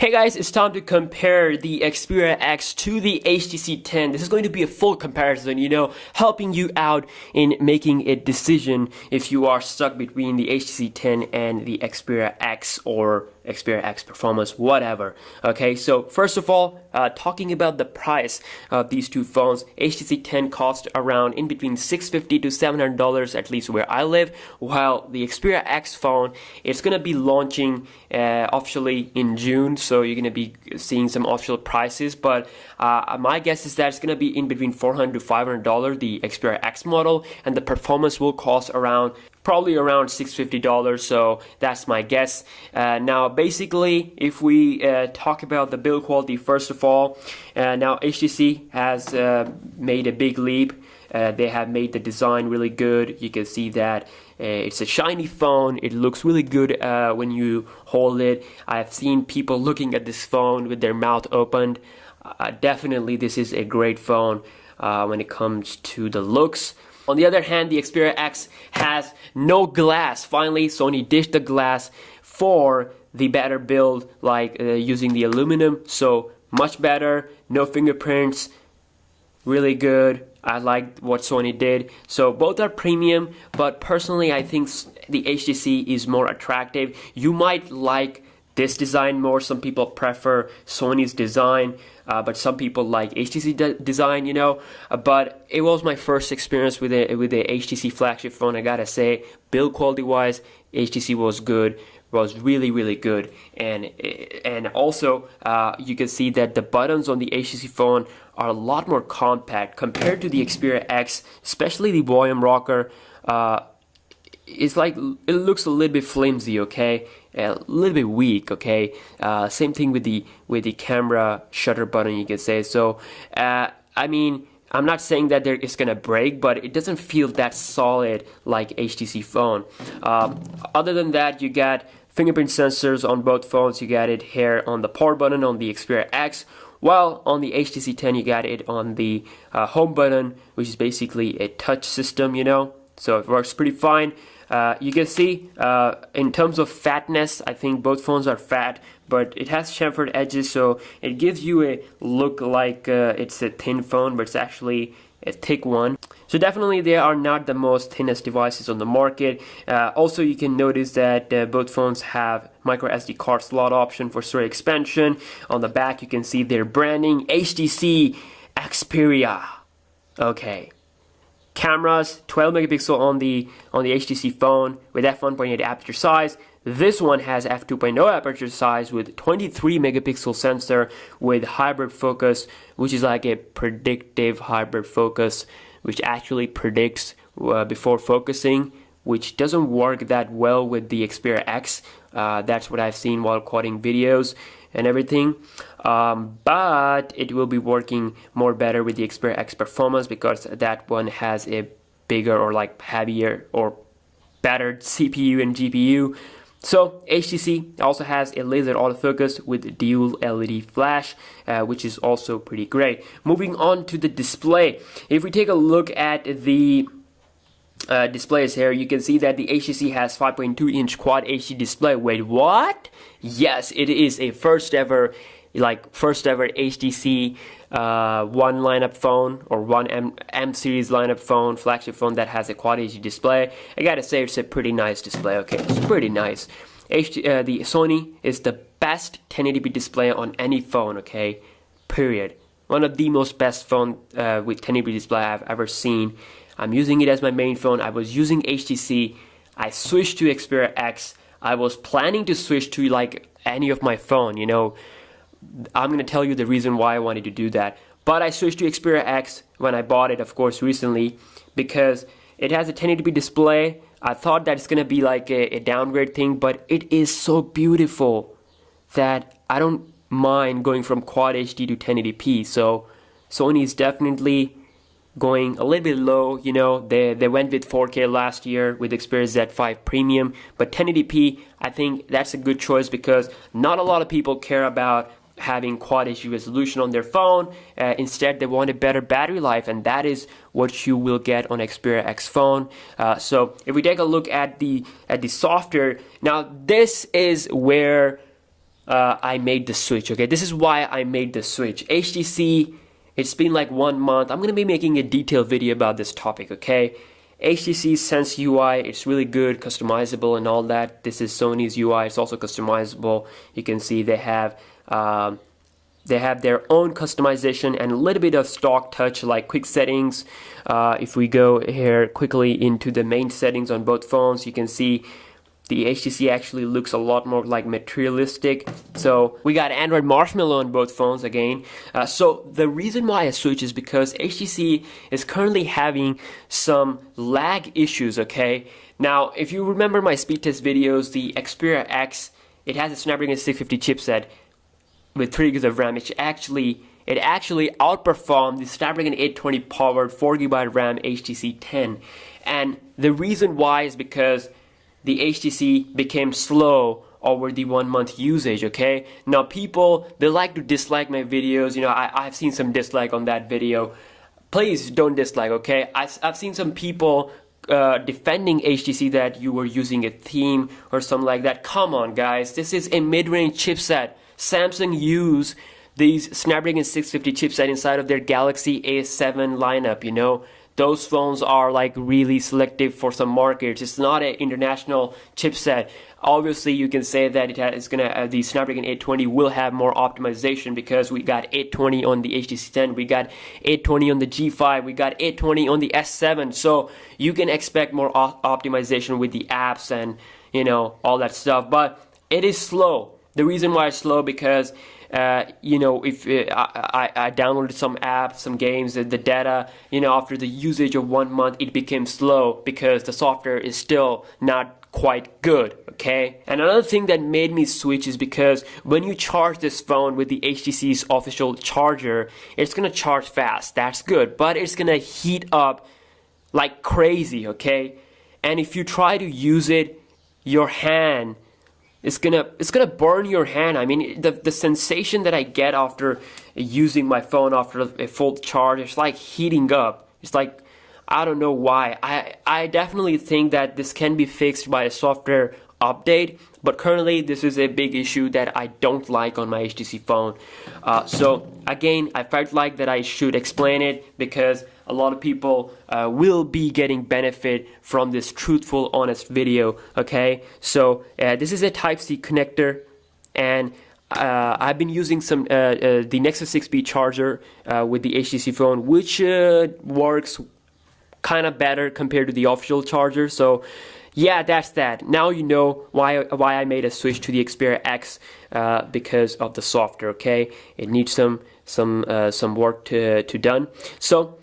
Hey guys, it's time to compare the Xperia X to the HTC 10. This is going to be a full comparison, helping you out in making a decision if you are stuck between the HTC 10 and the Xperia X or Xperia X Performance, whatever. Okay, so first of all, talking about the price of these two phones, HTC 10 cost around in between $650 to $700, at least where I live, while the Xperia X phone, it's going to be launching officially in June, so you're going to be seeing some official prices, but my guess is that it's going to be in between $400 to $500, the Xperia X model, and the performance will cost probably around $650, so that's my guess. Now basically, if we talk about the build quality, first of all, now HTC has made a big leap. They have made the design really good. You can see that it's a shiny phone. It looks really good when you hold it. I've seen people looking at this phone with their mouth opened. Definitely this is a great phone when it comes to the looks. On the other hand, the Xperia X has no glass. Finally, Sony ditched the glass for the better build, like using the aluminum. So much better, no fingerprints, really good. I like what Sony did. So both are premium, but personally I think the HTC is more attractive. You might like this design more. Some people prefer Sony's design, but some people like HTC design, but it was my first experience with the HTC flagship phone. I gotta say, build quality wise, HTC was good, was really good, and also you can see that the buttons on the HTC phone are a lot more compact compared to the Xperia X, especially the volume rocker. It's like it looks a little bit flimsy, okay, a little bit weak, okay. Same thing with the camera shutter button, you can say. So I mean, I'm not saying that it's gonna break, but it doesn't feel that solid like HTC phone. Other than that, you got fingerprint sensors on both phones. You got it here on the power button on the Xperia X, while on the HTC 10 you got it on the home button, which is basically a touch system, so it works pretty fine. You can see in terms of fatness, I think both phones are fat, but it has chamfered edges, so it gives you a look like it's a thin phone, but it's actually a thick one. So definitely they are not the most thinnest devices on the market. Also, you can notice that both phones have micro SD card slot option for storage expansion. On the back you can see their branding, HTC Xperia. Okay. Cameras, 12 megapixel on the HTC phone with f1.8 aperture size. This one has f2.0 aperture size with 23 megapixel sensor with hybrid focus, which is like a predictive hybrid focus, which actually predicts before focusing, which doesn't work that well with the Xperia X. That's what I've seen while quoting videos and everything, but it will be working more better with the Xperia X Performance because that one has a bigger or like heavier or better CPU and GPU. So HTC also has a laser autofocus with dual LED flash, which is also pretty great. Moving on to the display, if we take a look at the displays here, you can see that the HTC has 5.2-inch Quad HD display. Wait, what? Yes, it is a first ever HTC one lineup phone or one M series lineup phone, flagship phone that has a Quad HD display. I gotta say, it's a pretty nice display. Okay, it's pretty nice. The Sony is the best 1080p display on any phone. Okay, period. One of the most best phone with 1080p display I've ever seen. I'm using it as my main phone. I was using HTC. I switched to Xperia X. I was planning to switch to like any of my phone, I'm going to tell you the reason why I wanted to do that. But I switched to Xperia X when I bought it, of course, recently, because it has a 1080p display. I thought that it's going to be like a downgrade thing, but it is so beautiful that I don't mind going from Quad HD to 1080p. So Sony is definitely going a little bit low, they went with 4K last year with Xperia Z5 Premium, but 1080p, I think that's a good choice because not a lot of people care about having Quad HD resolution on their phone. Instead, they want a better battery life, and that is what you will get on Xperia X phone. So if we take a look at the software, now this is where I made the switch. Okay, this is why I made the switch. HTC, it's been like 1 month. I'm gonna be making a detailed video about this topic. Okay, HTC Sense UI, it's really good, customizable and all that. This is Sony's UI, it's also customizable. You can see they have their own customization and a little bit of stock touch like quick settings. If we go here quickly into the main settings on both phones, you can see the HTC actually looks a lot more like materialistic. So we got Android Marshmallow on both phones again. So the reason why I switched is because HTC is currently having some lag issues, okay? Now, if you remember my speed test videos, the Xperia X, it has a Snapdragon 650 chipset with 3 GB of RAM. It actually outperformed the Snapdragon 820 powered 4GB RAM HTC 10. And the reason why is because the HTC became slow over the 1 month usage, okay? Now people, they like to dislike my videos. You know, I've seen some dislike on that video. Please don't dislike, okay? I've seen some people defending HTC that you were using a theme or something like that. Come on guys, this is a mid-range chipset. Samsung use these Snapdragon 650 chipset inside of their Galaxy A7 lineup, you know. Those phones are like really selective for some markets. It's not an international chipset. Obviously, you can say that the Snapdragon 820 will have more optimization because we got 820 on the HTC 10, we got 820 on the G5, we got 820 on the S7. So you can expect more optimization with the apps and, you know, all that stuff. But it is slow. The reason why it's slow because you know, if I downloaded some apps, some games, the data, you know, after the usage of 1 month, it became slow because the software is still not quite good, okay? And another thing that made me switch is because when you charge this phone with the HTC's official charger, it's gonna charge fast, that's good, but it's gonna heat up like crazy, okay? And if you try to use it, your hand, it's gonna burn your hand. I mean, the sensation that I get after using my phone after a full charge, it's like heating up. It's like, I don't know why. I definitely think that this can be fixed by a software update, but currently this is a big issue that I don't like on my HTC phone. So again, I felt like that I should explain it because a lot of people will be getting benefit from this truthful, honest video, okay? So this is a Type-C connector, and I've been using the Nexus 6B charger with the HTC phone, which works kind of better compared to the official charger. So yeah, that's that. Now you know why I made a switch to the Xperia X because of the software, okay? It needs some work to done. So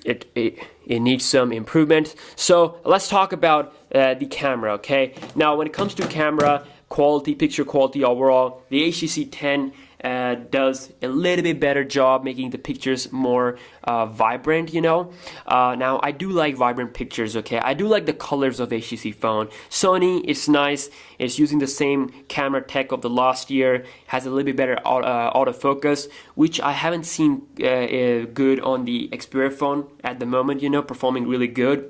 it needs some improvement. So let's talk about the camera, okay? Now when it comes to camera quality, picture quality overall, the HTC 10 does a little bit better job making the pictures more vibrant, you know. Now I do like vibrant pictures, okay? I do like the colors of HTC phone. Sony, it's nice. It's using the same camera tech of the last year. Has a little bit better autofocus, which I haven't seen good on the Xperia phone at the moment, you know, performing really good.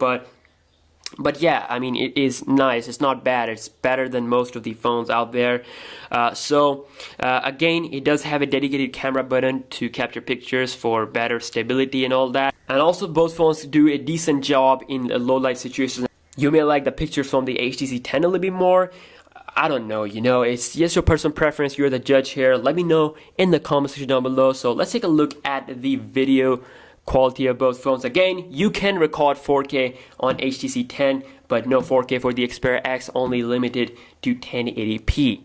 But yeah, I mean, it is nice. It's not bad. It's better than most of the phones out there. Again, it does have a dedicated camera button to capture pictures for better stability and all that. And also, both phones do a decent job in low light situations. You may like the pictures from the HTC 10 a little bit more. I don't know, you know, it's just your personal preference. You're the judge here. Let me know in the comment section down below. So let's take a look at the video quality of both phones. Again, you can record 4K on HTC 10, but no 4K for the Xperia X, only limited to 1080p.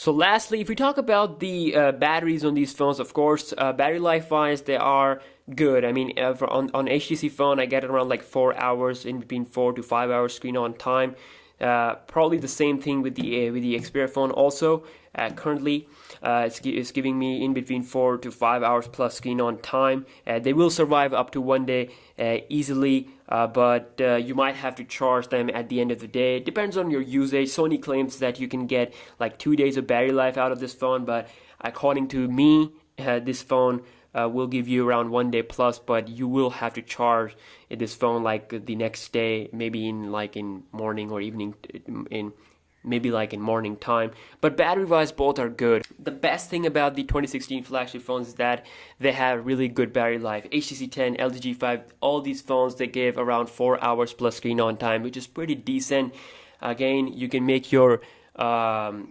So lastly, if we talk about the batteries on these phones, of course, battery life wise, they are good. I mean, on HTC phone, I get around like 4 hours, in between 4 to 5 hours screen on time. Probably the same thing with the Xperia phone also. Currently, it's giving me in between 4 to 5 hours plus screen on time. They will survive up to 1 day easily, but you might have to charge them at the end of the day. It depends on your usage. Sony claims that you can get like 2 days of battery life out of this phone, but according to me, this phone will give you around 1 day plus, but you will have to charge this phone like the next day, maybe in morning or evening, maybe like in morning time. But battery wise, both are good. The best thing about the 2016 flagship phones is that they have really good battery life. HTC 10, LG G5, all these phones, they give around 4 hours plus screen on time, which is pretty decent. Again, you can make your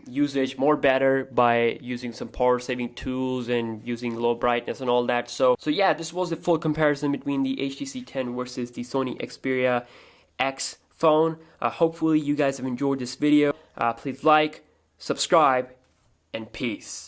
usage more better by using some power saving tools and using low brightness and all that. So yeah, this was the full comparison between the HTC 10 versus the Sony Xperia X phone. Hopefully you guys have enjoyed this video. Please like, subscribe, and peace.